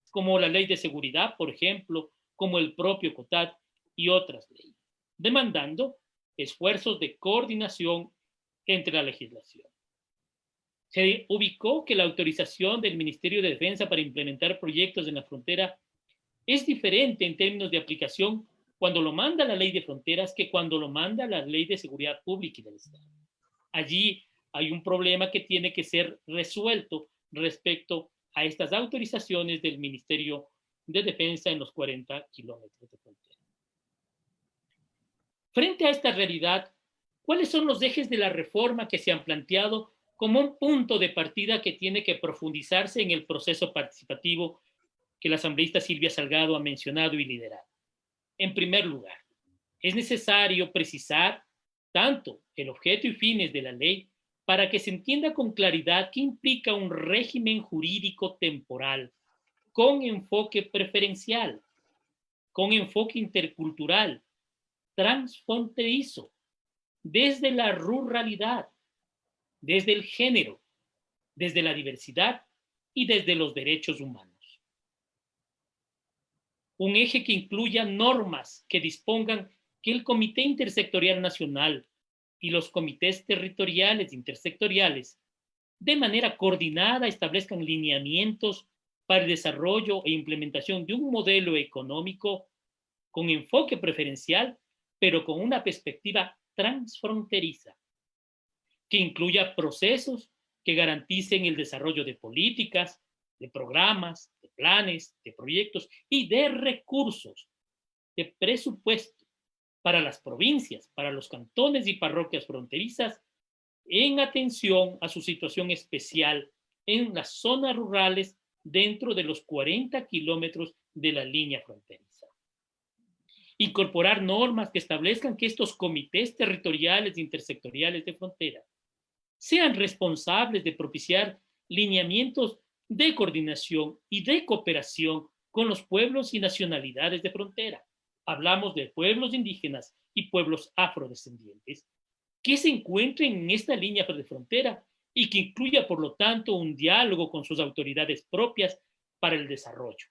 como la Ley de Seguridad, por ejemplo, como el propio COTAD y otras leyes, demandando esfuerzos de coordinación entre la legislación. Se ubicó que la autorización del Ministerio de Defensa para implementar proyectos en la frontera es diferente en términos de aplicación cuando lo manda la Ley de Fronteras que cuando lo manda la Ley de Seguridad Pública y del Estado. Allí hay un problema que tiene que ser resuelto respecto a estas autorizaciones del Ministerio de Defensa en los 40 kilómetros de frontera. Frente a esta realidad, ¿cuáles son los ejes de la reforma que se han planteado como un punto de partida que tiene que profundizarse en el proceso participativo que la asambleísta Silvia Salgado ha mencionado y liderado? En primer lugar, es necesario precisar tanto el objeto y fines de la ley para que se entienda con claridad qué implica un régimen jurídico temporal con enfoque preferencial, con enfoque intercultural, transfronterizo, desde la ruralidad, desde el género, desde la diversidad y desde los derechos humanos. Un eje que incluya normas que dispongan que el Comité Intersectorial Nacional y los comités territoriales intersectoriales de manera coordinada establezcan lineamientos para el desarrollo e implementación de un modelo económico con enfoque preferencial, pero con una perspectiva transfronteriza, que incluya procesos que garanticen el desarrollo de políticas, de programas, de planes, de proyectos y de recursos, de presupuesto para las provincias, para los cantones y parroquias fronterizas, en atención a su situación especial en las zonas rurales dentro de los 40 kilómetros de la línea fronteriza. Incorporar normas que establezcan que estos comités territoriales e intersectoriales de frontera sean responsables de propiciar lineamientos de coordinación y de cooperación con los pueblos y nacionalidades de frontera. Hablamos de pueblos indígenas y pueblos afrodescendientes que se encuentren en esta línea de frontera y que incluya, por lo tanto, un diálogo con sus autoridades propias para el desarrollo.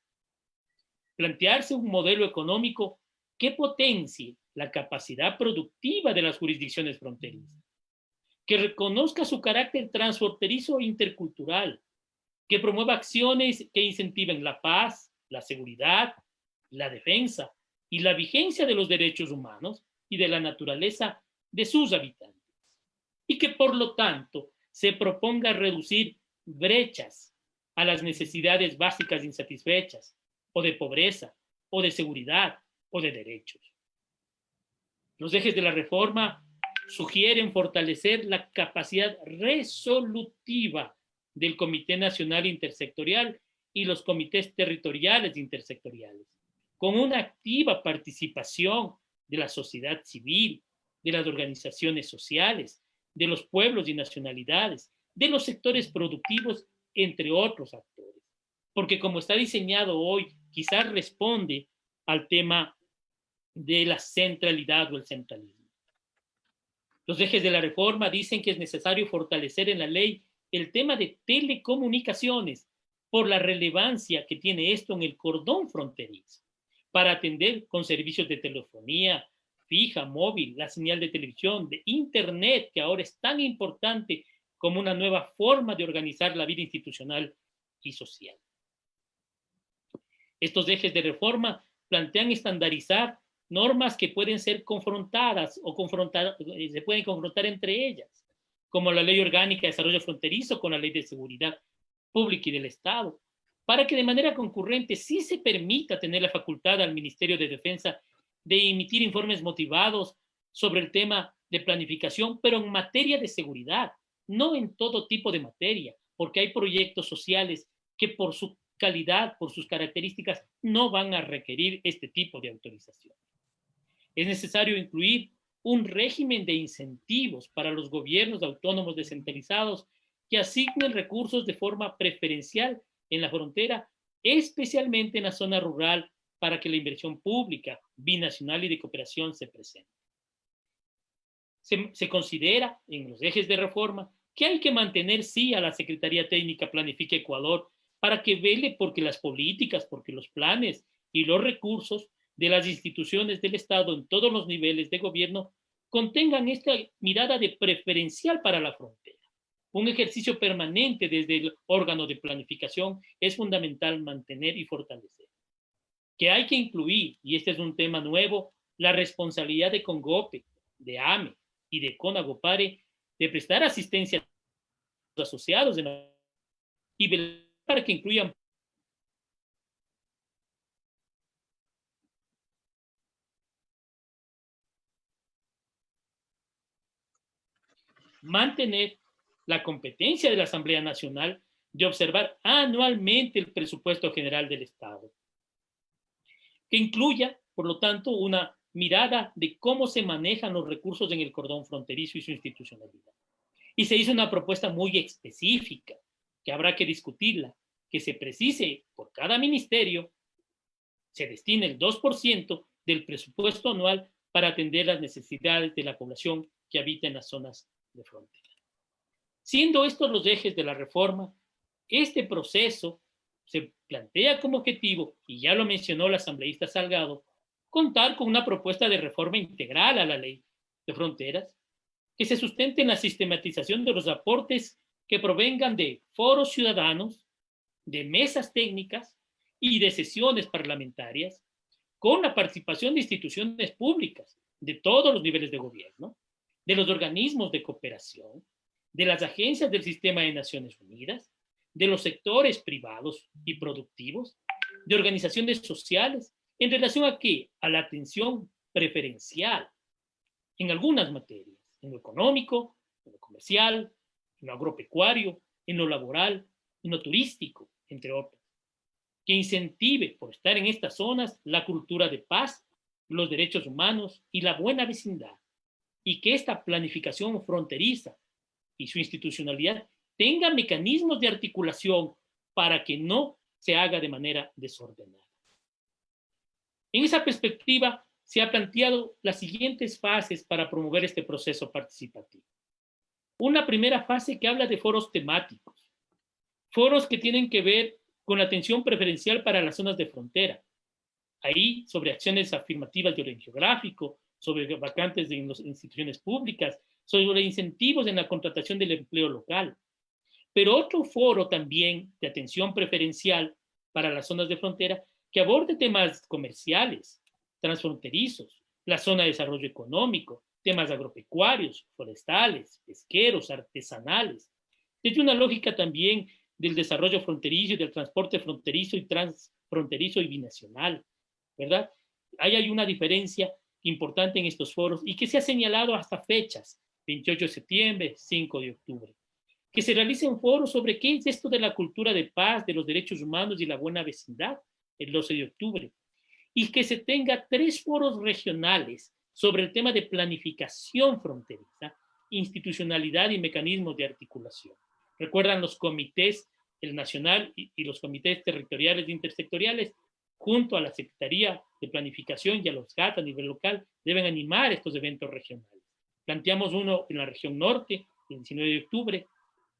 Plantearse un modelo económico que potencie la capacidad productiva de las jurisdicciones fronterizas, que reconozca su carácter transfronterizo e intercultural, que promueva acciones que incentiven la paz, la seguridad, la defensa y la vigencia de los derechos humanos y de la naturaleza de sus habitantes, y que por lo tanto se proponga reducir brechas a las necesidades básicas insatisfechas, o de pobreza, o de seguridad, o de derechos. Los ejes de la reforma sugieren fortalecer la capacidad resolutiva del Comité Nacional Intersectorial y los comités territoriales intersectoriales, con una activa participación de la sociedad civil, de las organizaciones sociales, de los pueblos y nacionalidades, de los sectores productivos, entre otros actores. Porque como está diseñado hoy, quizás responde al tema de la centralidad o el centralismo. Los ejes de la reforma dicen que es necesario fortalecer en la ley el tema de telecomunicaciones por la relevancia que tiene esto en el cordón fronterizo, para atender con servicios de telefonía fija, móvil, la señal de televisión, de internet, que ahora es tan importante como una nueva forma de organizar la vida institucional y social. Estos ejes de reforma plantean estandarizar normas que pueden ser confrontadas o se pueden confrontar entre ellas, como la Ley Orgánica de Desarrollo Fronterizo con la Ley de Seguridad Pública y del Estado, para que de manera concurrente sí se permita tener la facultad al Ministerio de Defensa de emitir informes motivados sobre el tema de planificación, pero en materia de seguridad, no en todo tipo de materia, porque hay proyectos sociales que por su calidad, por sus características, no van a requerir este tipo de autorización. Es necesario incluir un régimen de incentivos para los gobiernos autónomos descentralizados que asignen recursos de forma preferencial en la frontera, especialmente en la zona rural, para que la inversión pública, binacional y de cooperación se presente. Se considera en los ejes de reforma que hay que mantener sí a la Secretaría Técnica Planifica Ecuador para que vele porque las políticas, porque los planes y los recursos de las instituciones del Estado en todos los niveles de gobierno contengan esta mirada de preferencial para la frontera. Un ejercicio permanente desde el órgano de planificación es fundamental mantener y fortalecer. Que hay que incluir, y este es un tema nuevo, la responsabilidad de CONGOPE, de AME y de CONAGOPARE de prestar asistencia a los asociados y velar para que incluyan mantener la competencia de la Asamblea Nacional de observar anualmente el presupuesto general del Estado, que incluya, por lo tanto, una mirada de cómo se manejan los recursos en el cordón fronterizo y su institucionalidad. Y se hizo una propuesta muy específica, que habrá que discutirla, que se precise por cada ministerio, se destine el 2% del presupuesto anual para atender las necesidades de la población que habita en las zonas de frontera. Siendo estos los ejes de la reforma, este proceso se plantea como objetivo, y ya lo mencionó la asambleísta Salgado, contar con una propuesta de reforma integral a la ley de fronteras que se sustente en la sistematización de los aportes que provengan de foros ciudadanos, de mesas técnicas y de sesiones parlamentarias, con la participación de instituciones públicas de todos los niveles de gobierno, de los organismos de cooperación, de las agencias del sistema de Naciones Unidas, de los sectores privados y productivos, de organizaciones sociales, en relación a qué? A la atención preferencial en algunas materias, en lo económico, en lo comercial, en lo agropecuario, en lo laboral, en lo turístico, entre otros, que incentive, por estar en estas zonas, la cultura de paz, los derechos humanos y la buena vecindad, y que esta planificación fronteriza y su institucionalidad tenga mecanismos de articulación para que no se haga de manera desordenada. En esa perspectiva, se han planteado las siguientes fases para promover este proceso participativo. Una primera fase que habla de foros temáticos, foros que tienen que ver con la atención preferencial para las zonas de frontera. Ahí, sobre acciones afirmativas de orden geográfico, sobre vacantes en las instituciones públicas, sobre incentivos en la contratación del empleo local. Pero otro foro también de atención preferencial para las zonas de frontera que aborde temas comerciales, transfronterizos, la zona de desarrollo económico, temas agropecuarios, forestales, pesqueros, artesanales, desde una lógica también del desarrollo fronterizo y del transporte fronterizo y transfronterizo y binacional, ¿verdad? Ahí hay una diferencia importante en estos foros y que se ha señalado hasta fechas, 28 de septiembre, 5 de octubre, que se realicen foros sobre qué es esto de la cultura de paz, de los derechos humanos y la buena vecindad, el 12 de octubre, y que se tenga 3 foros regionales sobre el tema de planificación fronteriza, institucionalidad y mecanismos de articulación. Recuerdan los comités, el nacional y los comités territoriales e intersectoriales, junto a la Secretaría de Planificación y a los GAT a nivel local, deben animar estos eventos regionales. Planteamos uno en la región norte, el 19 de octubre,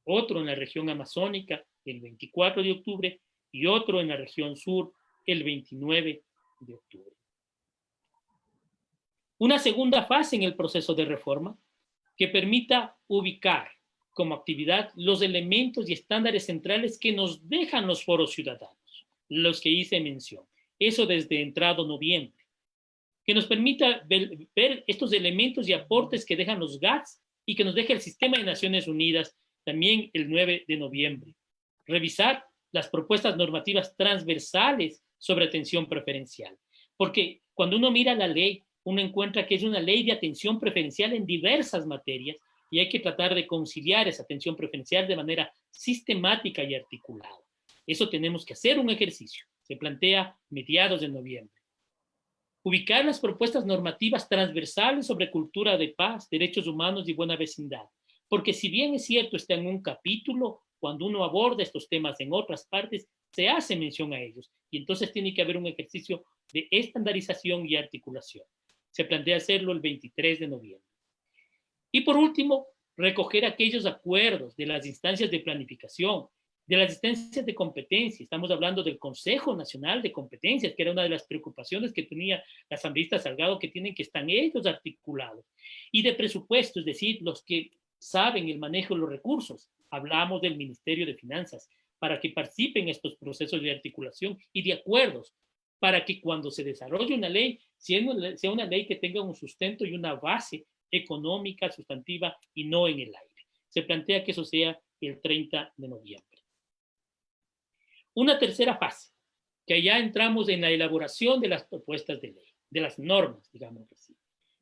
otro en la región amazónica, el 24 de octubre, y otro en la región sur, el 29 de octubre. Una segunda fase en el proceso de reforma que permita ubicar como actividad los elementos y estándares centrales que nos dejan los foros ciudadanos, los que hice mención. Eso desde entrado noviembre. Que nos permita ver estos elementos y aportes que dejan los GATS y que nos deja el Sistema de Naciones Unidas también el 9 de noviembre. Revisar las propuestas normativas transversales sobre atención preferencial. Porque cuando uno mira la ley, uno encuentra que es una ley de atención preferencial en diversas materias y hay que tratar de conciliar esa atención preferencial de manera sistemática y articulada. Eso tenemos que hacer un ejercicio. Se plantea mediados de noviembre. Ubicar las propuestas normativas transversales sobre cultura de paz, derechos humanos y buena vecindad. Porque si bien es cierto, está en un capítulo, cuando uno aborda estos temas en otras partes, se hace mención a ellos. Y entonces tiene que haber un ejercicio de estandarización y articulación. Se plantea hacerlo el 23 de noviembre. Y por último, recoger aquellos acuerdos de las instancias de planificación de las instancias de competencia. Estamos hablando del Consejo Nacional de Competencias, que era una de las preocupaciones que tenía la asambleísta Salgado, que tienen que estar ellos articulados. Y de presupuesto, es decir, los que saben el manejo de los recursos. Hablamos del Ministerio de Finanzas, para que participen en estos procesos de articulación y de acuerdos, para que cuando se desarrolle una ley, sea una ley que tenga un sustento y una base económica, sustantiva, y no en el aire. Se plantea que eso sea el 30 de noviembre. Una tercera fase, que ya entramos en la elaboración de las propuestas de ley, de las normas, digamos así.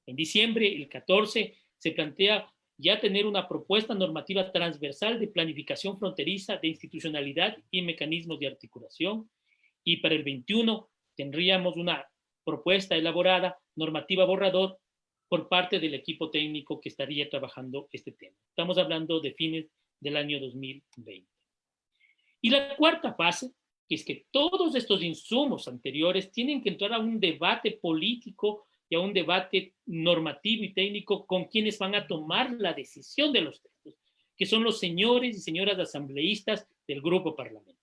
En diciembre, el 14, se plantea ya tener una propuesta normativa transversal de planificación fronteriza, de institucionalidad y mecanismos de articulación. Y para el 21 tendríamos una propuesta elaborada, normativa borrador, por parte del equipo técnico que estaría trabajando este tema. Estamos hablando de fines del año 2020. Y la cuarta fase, que es que todos estos insumos anteriores tienen que entrar a un debate político y a un debate normativo y técnico con quienes van a tomar la decisión de los textos, que son los señores y señoras asambleístas del grupo parlamentario.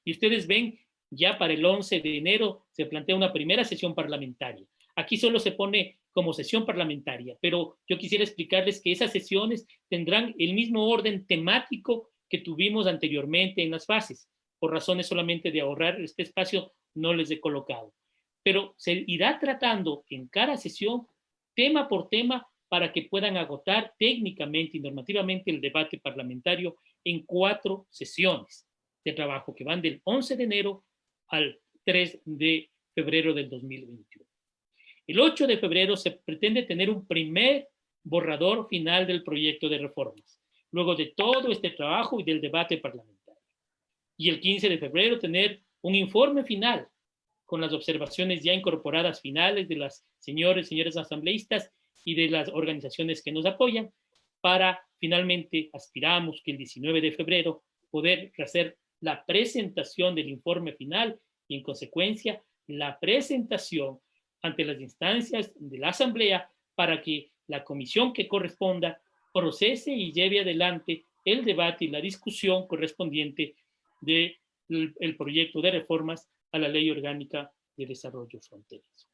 Y ustedes ven, ya para el 11 de enero se plantea una primera sesión parlamentaria. Aquí solo se pone como sesión parlamentaria, pero yo quisiera explicarles que esas sesiones tendrán el mismo orden temático que tuvimos anteriormente en las fases. Por razones solamente de ahorrar este espacio, no les he colocado. Pero se irá tratando en cada sesión, tema por tema, para que puedan agotar técnicamente y normativamente el debate parlamentario en 4 sesiones de trabajo que van del 11 de enero al 3 de febrero del 2021. El 8 de febrero se pretende tener un primer borrador final del proyecto de reformas, luego de todo este trabajo y del debate parlamentario. Y el 15 de febrero tener un informe final con las observaciones ya incorporadas finales de las señores y señoras asambleístas y de las organizaciones que nos apoyan, para finalmente aspiramos que el 19 de febrero poder hacer la presentación del informe final y en consecuencia la presentación ante las instancias de la asamblea para que la comisión que corresponda procese y lleve adelante el debate y la discusión correspondiente del proyecto de reformas a la Ley Orgánica de Desarrollo Fronterizo.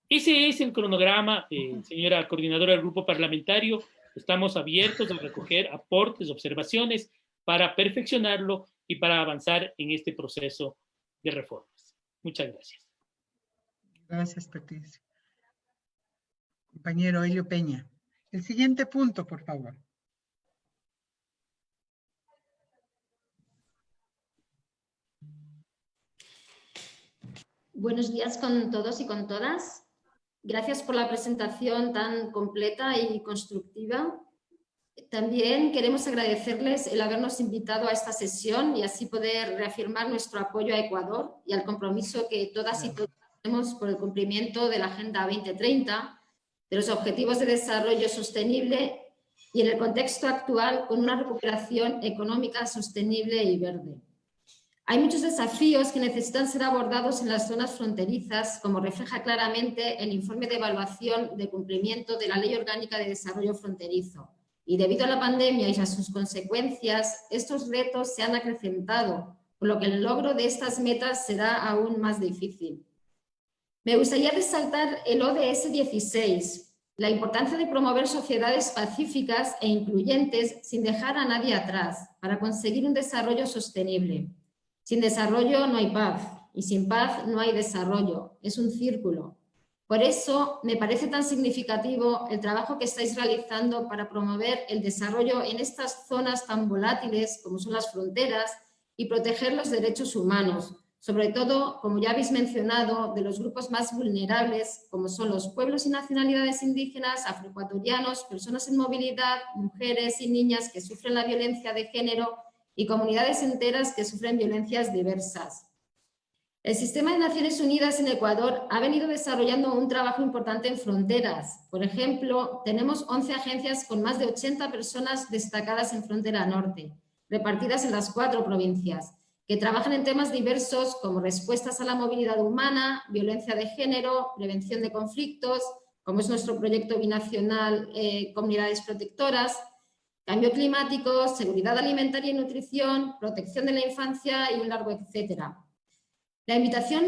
Ese es el cronograma, señora coordinadora del grupo parlamentario. Estamos abiertos a recoger aportes, observaciones para perfeccionarlo y para avanzar en este proceso de reformas. Muchas gracias. Gracias, Patricio. Compañero Elio Peña. El siguiente punto, por favor. Buenos días con todos y con todas. Gracias por la presentación tan completa y constructiva. También queremos agradecerles el habernos invitado a esta sesión y así poder reafirmar nuestro apoyo a Ecuador y al compromiso que todas y todos tenemos por el cumplimiento de la Agenda 2030, de los Objetivos de Desarrollo Sostenible y en el contexto actual con una recuperación económica sostenible y verde. Hay muchos desafíos que necesitan ser abordados en las zonas fronterizas, como refleja claramente el informe de evaluación de cumplimiento de la Ley Orgánica de Desarrollo Fronterizo. Y debido a la pandemia y a sus consecuencias, estos retos se han acrecentado, por lo que el logro de estas metas será aún más difícil. Me gustaría resaltar el ODS 16, la importancia de promover sociedades pacíficas e incluyentes sin dejar a nadie atrás, para conseguir un desarrollo sostenible. Sin desarrollo no hay paz y sin paz no hay desarrollo, es un círculo. Por eso me parece tan significativo el trabajo que estáis realizando para promover el desarrollo en estas zonas tan volátiles como son las fronteras y proteger los derechos humanos, sobre todo, como ya habéis mencionado, de los grupos más vulnerables como son los pueblos y nacionalidades indígenas, afroecuatorianos, personas en movilidad, mujeres y niñas que sufren la violencia de género y comunidades enteras que sufren violencias diversas. El Sistema de Naciones Unidas en Ecuador ha venido desarrollando un trabajo importante en fronteras. Por ejemplo, tenemos 11 agencias con más de 80 personas destacadas en frontera norte, repartidas en las 4 provincias, que trabajan en temas diversos como respuestas a la movilidad humana, violencia de género, prevención de conflictos, como es nuestro proyecto binacional Comunidades Protectoras, cambio climático, seguridad alimentaria y nutrición, protección de la infancia y un largo etcétera. La invitación